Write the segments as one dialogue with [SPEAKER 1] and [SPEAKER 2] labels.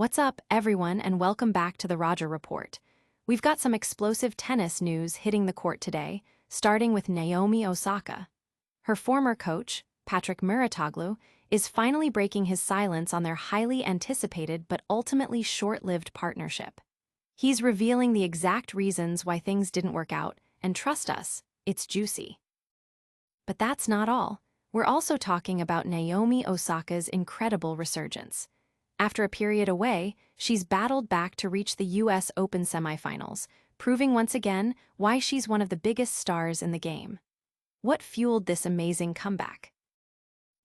[SPEAKER 1] What's up, everyone, and welcome back to the Roger Report. We've got some explosive tennis news hitting the court today, starting with Naomi Osaka. Her former coach, Mouratoglou, is finally breaking his silence on their highly anticipated but ultimately short-lived partnership. He's revealing the exact reasons why things didn't work out, and trust us, it's juicy. But that's not all. We're also talking about Naomi Osaka's incredible resurgence. After a period away, she's battled back to reach the US Open semifinals, proving once again why she's one of the biggest stars in the game. What fueled this amazing comeback?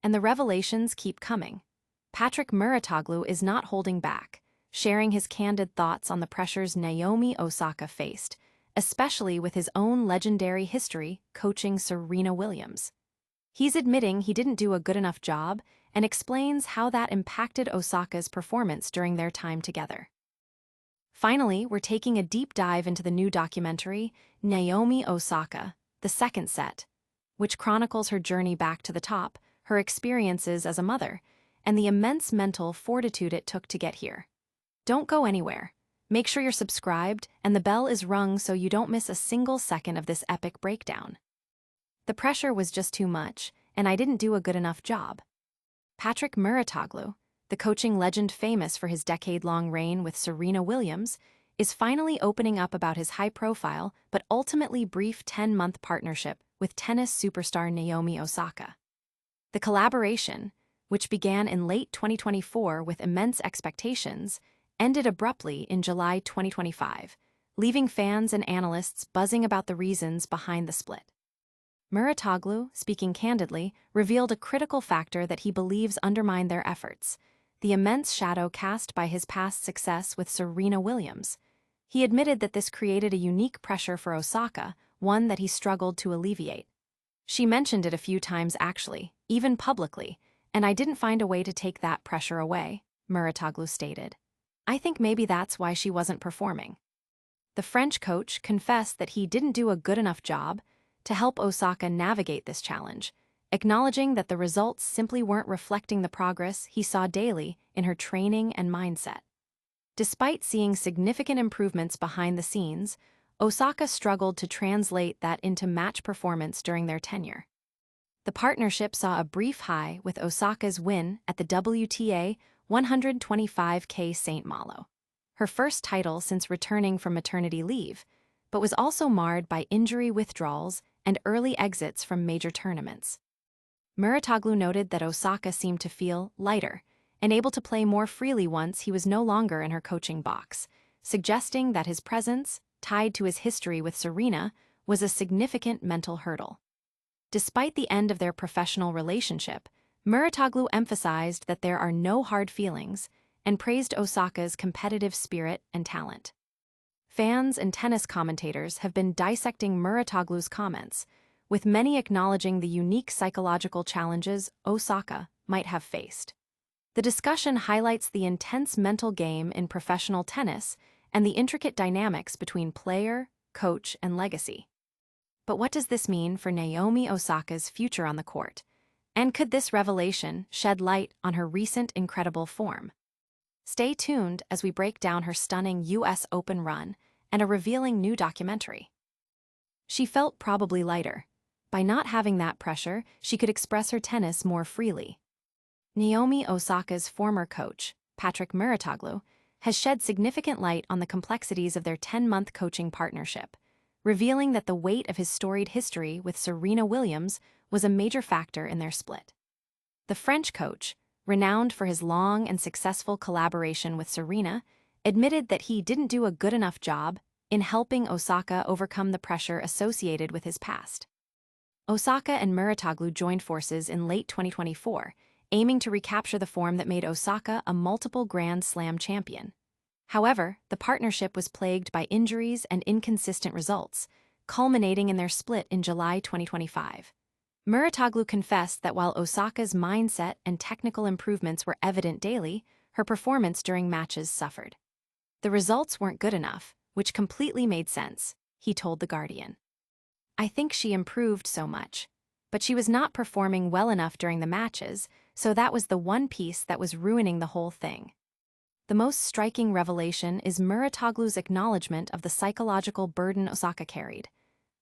[SPEAKER 1] And the revelations keep coming. Mouratoglou is not holding back, sharing his candid thoughts on the pressures Naomi Osaka faced, especially with his own legendary history coaching Serena Williams. He's admitting he didn't do a good enough job and explains how that impacted Osaka's performance during their time together. Finally, we're taking a deep dive into the new documentary, Naomi Osaka, The Second Set, which chronicles her journey back to the top, her experiences as a mother, and the immense mental fortitude it took to get here. Don't go anywhere. Make sure you're subscribed and the bell is rung so you don't miss a single second of this epic breakdown. The pressure was just too much, and I didn't do a good enough job. Mouratoglou, the coaching legend famous for his decade-long reign with Serena Williams, is finally opening up about his high-profile but ultimately brief 10-month partnership with tennis superstar Naomi Osaka. The collaboration, which began in late 2024 with immense expectations, ended abruptly in July 2025, leaving fans and analysts buzzing about the reasons behind the split. Mouratoglou, speaking candidly, revealed a critical factor that he believes undermined their efforts: the immense shadow cast by his past success with Serena Williams. He admitted that this created a unique pressure for Osaka, one that he struggled to alleviate. She mentioned it a few times actually, even publicly, and I didn't find a way to take that pressure away, Mouratoglou stated. I think maybe that's why she wasn't performing. The French coach confessed that he didn't do a good enough job to help Osaka navigate this challenge, acknowledging that the results simply weren't reflecting the progress he saw daily in her training and mindset. Despite seeing significant improvements behind the scenes, Osaka struggled to translate that into match performance during their tenure. The partnership saw a brief high with Osaka's win at the WTA 125K St. Malo, her first title since returning from maternity leave, but was also marred by injury withdrawals and early exits from major tournaments. Mouratoglou noted that Osaka seemed to feel lighter and able to play more freely once he was no longer in her coaching box, suggesting that his presence, tied to his history with Serena, was a significant mental hurdle. Despite the end of their professional relationship, Mouratoglou emphasized that there are no hard feelings and praised Osaka's competitive spirit and talent. Fans and tennis commentators have been dissecting Mouratoglou's comments, with many acknowledging the unique psychological challenges Osaka might have faced. The discussion highlights the intense mental game in professional tennis and the intricate dynamics between player, coach, and legacy. But what does this mean for Naomi Osaka's future on the court? And could this revelation shed light on her recent incredible form? Stay tuned as we break down her stunning US Open run and a revealing new documentary. She felt probably lighter. By not having that pressure, she could express her tennis more freely. Naomi Osaka's former coach, Mouratoglou, has shed significant light on the complexities of their 10-month coaching partnership, revealing that the weight of his storied history with Serena Williams was a major factor in their split. The French coach, renowned for his long and successful collaboration with Serena, admitted that he didn't do a good enough job in helping Osaka overcome the pressure associated with his past. Osaka and Mouratoglou joined forces in late 2024, aiming to recapture the form that made Osaka a multiple Grand Slam champion. However, the partnership was plagued by injuries and inconsistent results, culminating in their split in July 2025. Mouratoglou confessed that while Osaka's mindset and technical improvements were evident daily, her performance during matches suffered. The results weren't good enough, which completely made sense, he told The Guardian. I think she improved so much, but she was not performing well enough during the matches, so that was the one piece that was ruining the whole thing. The most striking revelation is Mouratoglou's acknowledgement of the psychological burden Osaka carried.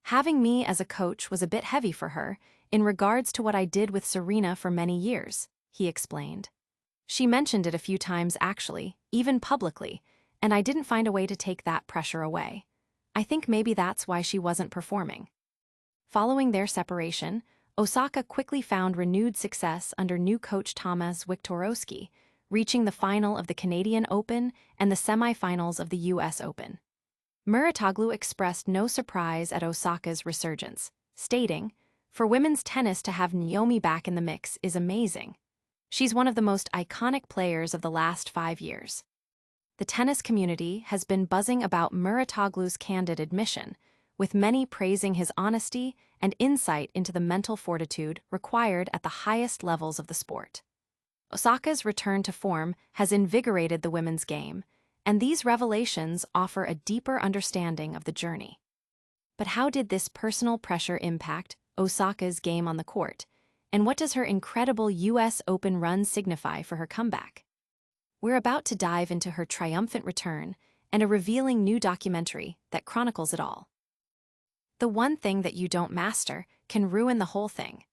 [SPEAKER 1] Having me as a coach was a bit heavy for her, in regards to what I did with Serena for many years, he explained. She mentioned it a few times actually, even publicly, and I didn't find a way to take that pressure away. I think maybe that's why she wasn't performing. Following their separation, Osaka quickly found renewed success under new coach Tomasz Wiktorowski, reaching the final of the Canadian Open and the semifinals of the US Open. Mouratoglou expressed no surprise at Osaka's resurgence, stating, "For women's tennis to have Naomi back in the mix is amazing. She's one of the most iconic players of the last 5 years." The tennis community has been buzzing about Mouratoglou's candid admission, with many praising his honesty and insight into the mental fortitude required at the highest levels of the sport. Osaka's return to form has invigorated the women's game, and these revelations offer a deeper understanding of the journey. But how did this personal pressure impact Osaka's game on the court, and what does her incredible US Open run signify for her comeback? We're about to dive into her triumphant return and a revealing new documentary that chronicles it all. The one thing that you don't master can ruin the whole thing.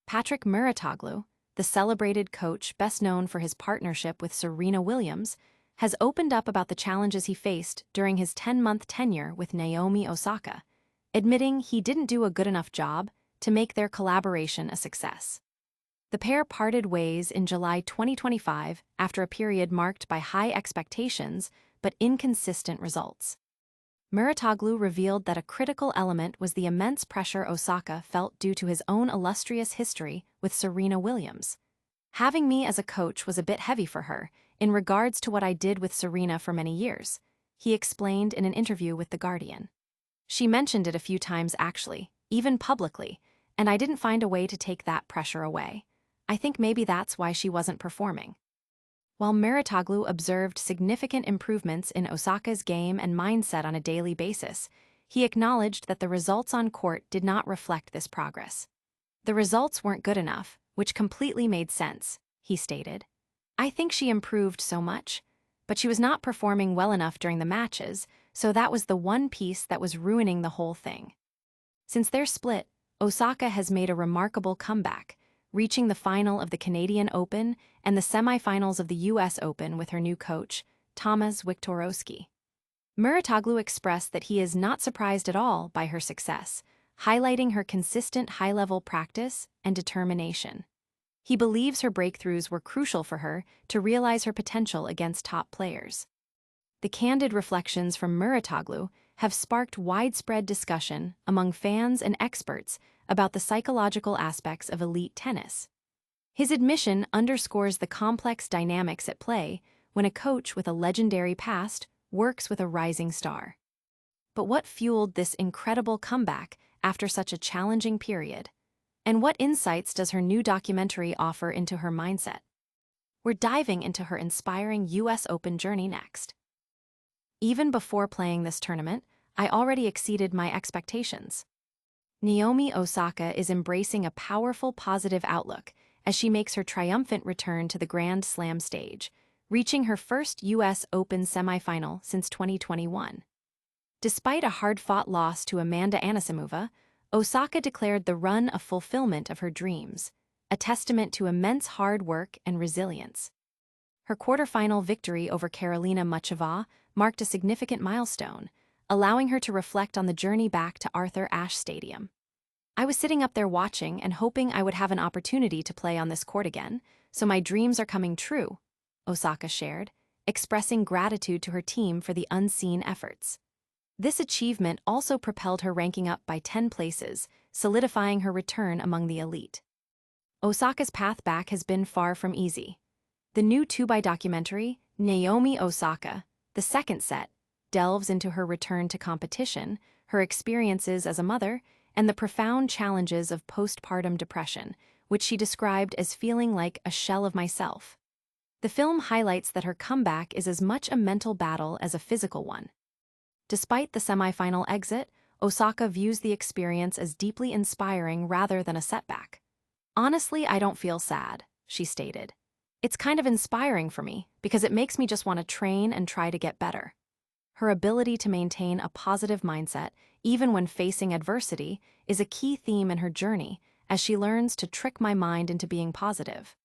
[SPEAKER 1] Patrick Mouratoglou, the celebrated coach best known for his partnership with Serena Williams, has opened up about the challenges he faced during his 10-month tenure with Naomi Osaka, admitting he didn't do a good enough job to make their collaboration a success. The pair parted ways in July 2025 after a period marked by high expectations but inconsistent results. Mouratoglou revealed that a critical element was the immense pressure Osaka felt due to his own illustrious history with Serena Williams. "Having me as a coach was a bit heavy for her, in regards to what I did with Serena for many years," he explained in an interview with The Guardian. "She mentioned it a few times actually, even publicly, and I didn't find a way to take that pressure away. I think maybe that's why she wasn't performing." While Mouratoglou observed significant improvements in Osaka's game and mindset on a daily basis, he acknowledged that the results on court did not reflect this progress. "The results weren't good enough, which completely made sense," he stated. "I think she improved so much, but she was not performing well enough during the matches, so that was the one piece that was ruining the whole thing." Since their split, Osaka has made a remarkable comeback, reaching the final of the Canadian Open and the semifinals of the US Open with her new coach, Tomasz Wiktorowski. Mouratoglou expressed that he is not surprised at all by her success, highlighting her consistent high-level practice and determination. He believes her breakthroughs were crucial for her to realize her potential against top players. The candid reflections from Mouratoglou have sparked widespread discussion among fans and experts about the psychological aspects of elite tennis. His admission underscores the complex dynamics at play when a coach with a legendary past works with a rising star. But what fueled this incredible comeback after such a challenging period? And what insights does her new documentary offer into her mindset? We're diving into her inspiring US Open journey next. "Even before playing this tournament, I already exceeded my expectations." Naomi Osaka is embracing a powerful positive outlook as she makes her triumphant return to the Grand Slam stage, reaching her first US Open semifinal since 2021. Despite a hard-fought loss to Amanda Anisimova, Osaka declared the run a fulfillment of her dreams, a testament to immense hard work and resilience. Her quarterfinal victory over Karolina Muchova marked a significant milestone, allowing her to reflect on the journey back to Arthur Ashe Stadium. "I was sitting up there watching and hoping I would have an opportunity to play on this court again, so my dreams are coming true," Osaka shared, expressing gratitude to her team for the unseen efforts. This achievement also propelled her ranking up by 10 places, solidifying her return among the elite. Osaka's path back has been far from easy. The new 2x documentary, Naomi Osaka, the second set, delves into her return to competition, her experiences as a mother, and the profound challenges of postpartum depression, which she described as feeling like a shell of myself. The film highlights that her comeback is as much a mental battle as a physical one. Despite the semifinal exit, Osaka views the experience as deeply inspiring rather than a setback. "Honestly, I don't feel sad," she stated. It's kind of inspiring for me because it makes me just want to train and try to get better. Her ability to maintain a positive mindset, even when facing adversity, is a key theme in her journey as she learns to trick my mind into being positive.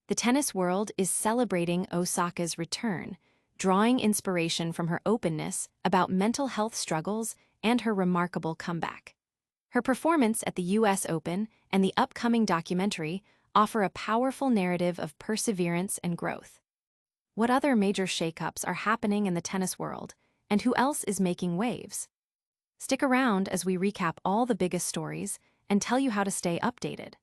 [SPEAKER 1] The tennis world is celebrating Osaka's return, drawing inspiration from her openness about mental health struggles and her remarkable comeback. Her performance at the US Open and the upcoming documentary offer a powerful narrative of perseverance and growth. What other major shakeups are happening in the tennis world, and who else is making waves? Stick around as we recap all the biggest stories and tell you how to stay updated.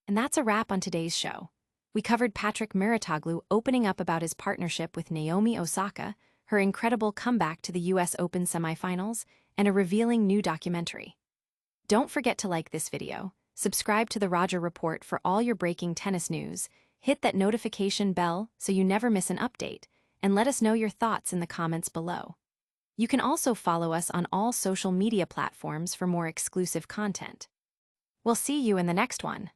[SPEAKER 1] And that's a wrap on today's show. We covered Patrick Mouratoglou opening up about his partnership with Naomi Osaka, her incredible comeback to the US Open semifinals, and a revealing new documentary. Don't forget to like this video, subscribe to the Roger Report for all your breaking tennis news, hit that notification bell so you never miss an update, and let us know your thoughts in the comments below. You can also follow us on all social media platforms for more exclusive content. We'll see you in the next one.